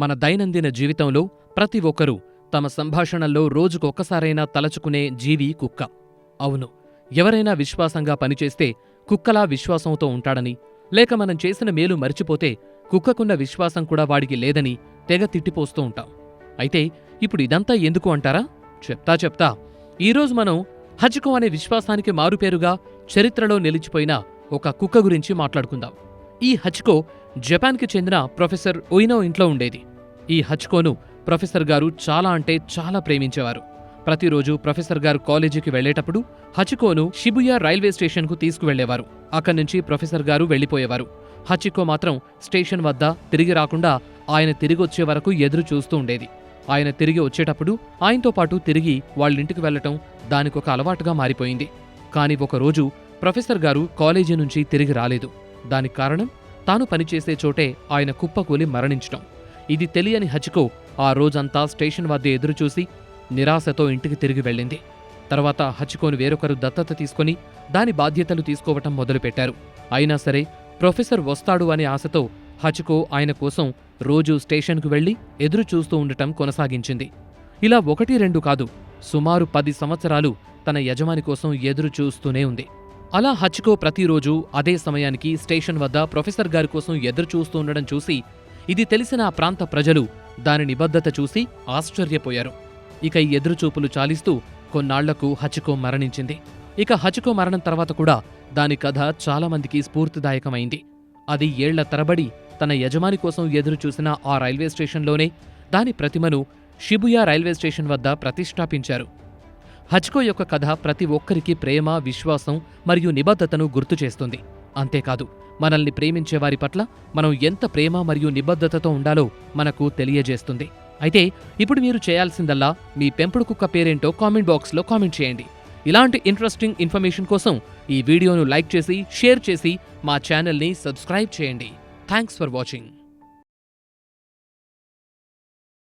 మన దైనందిన జీవితంలో ప్రతి ఒక్కరూ తమ సంభాషణల్లో రోజుకొక్కసారైనా తలచుకునే జీవి కుక్క. అవును, ఎవరైనా విశ్వాసంగా పనిచేస్తే కుక్కలా విశ్వాసంతో ఉంటాడని, లేక మనం చేసిన మేలు మరిచిపోతే కుక్కకున్న విశ్వాసం కూడా వాడికి లేదని తెగ తిట్టిపోస్తూ ఉంటాం. అయితే ఇప్పుడు ఇదంతా ఎందుకు అంటారా? చెప్తా. ఈరోజు మనం హచికో అనే విశ్వాసానికి మారుపేరుగా చరిత్రలో నిలిచిపోయిన ఒక కుక్క గురించి మాట్లాడుకుందాం. ఈ హచికో జపాన్కి చెందిన ప్రొఫెసర్ ఉయినో ఇంట్లో ఉండేది. ఈ హచికోను ప్రొఫెసర్ గారు చాలా ప్రేమించేవారు. ప్రతిరోజు ప్రొఫెసర్ గారు కాలేజీకి వెళ్లేటప్పుడు హచికోను షిబుయా రైల్వే స్టేషన్కు తీసుకువెళ్లేవారు. అక్కడి నుంచి ప్రొఫెసర్ గారు వెళ్లిపోయేవారు. హచికో మాత్రం స్టేషన్ వద్ద తిరిగి రాకుండా ఆయన తిరిగొచ్చే వరకు ఎదురు చూస్తూ ఉండేది. ఆయన తిరిగి వచ్చేటప్పుడు ఆయనతో పాటు తిరిగి వాళ్ళింటికి వెళ్లటం దానికొక అలవాటుగా మారిపోయింది. కాని ఒకరోజు ప్రొఫెసర్ గారు కాలేజీ నుంచి తిరిగి రాలేదు. దానికి కారణం తాను పనిచేసే చోటే ఆయన కుప్పకూలి మరణించటం. ఇది తెలియని హచికో ఆ రోజంతా స్టేషన్ వద్ద ఎదురుచూసి నిరాశతో ఇంటికి తిరిగి వెళ్ళింది. తర్వాత హచికోను వేరొకరు దత్తత తీసుకుని దాని బాధ్యతలు తీసుకోవటం మొదలుపెట్టారు. అయినా సరే ప్రొఫెసర్ వస్తాడు అనే ఆశతో హచికో ఆయన కోసం రోజూ స్టేషన్కు వెళ్లి ఎదురుచూస్తూ ఉండటం కొనసాగించింది. ఇలా 1-2 కాదు, సుమారు 10 సంవత్సరాలు తన యజమాని కోసం ఎదురుచూస్తూనే ఉంది. అలా హచికో ప్రతిరోజూ అదే సమయానికి స్టేషన్ వద్ద ప్రొఫెసర్ గారి కోసం ఎదురుచూస్తూ ఉండడం చూసి ఇది తెలిసిన ఆ ప్రాంత ప్రజలు దాని నిబద్ధత చూసి ఆశ్చర్యపోయారు. ఇక ఈ ఎదురుచూపులు చాలిస్తూ కొన్నాళ్లకు హచికో మరణించింది. ఇక హచికో మరణం తర్వాత కూడా దాని కథ చాలామందికి స్ఫూర్తిదాయకమైంది. అది ఏళ్ల తరబడి తన యజమాని కోసం ఎదురుచూసిన ఆ రైల్వే స్టేషన్లోనే దాని ప్రతిమను షిబుయా రైల్వే స్టేషన్ వద్ద ప్రతిష్ఠాపించారు. హచికో యొక్క కథ ప్రతి ఒక్కరికి ప్రేమ, విశ్వాసం మరియు నిబద్ధతను గుర్తు చేస్తుంది. అంతేకాదు, మనల్ని ప్రేమించేవారి పట్ల మనం ఎంత ప్రేమ మరియు నిబద్ధతతో ఉండాలో మనకు తెలియజేస్తుంది. అయితే ఇప్పుడు మీరు చేయాల్సిందల్లా మీ పెంపుడు కుక్క పేరేంటో కామెంట్ బాక్స్లో కామెంట్ చేయండి. ఇలాంటి ఇంట్రెస్టింగ్ ఇన్ఫర్మేషన్ కోసం ఈ వీడియోను లైక్ చేసి, షేర్ చేసి మా ఛానల్ని సబ్స్క్రైబ్ చేయండి. Thanks for watching.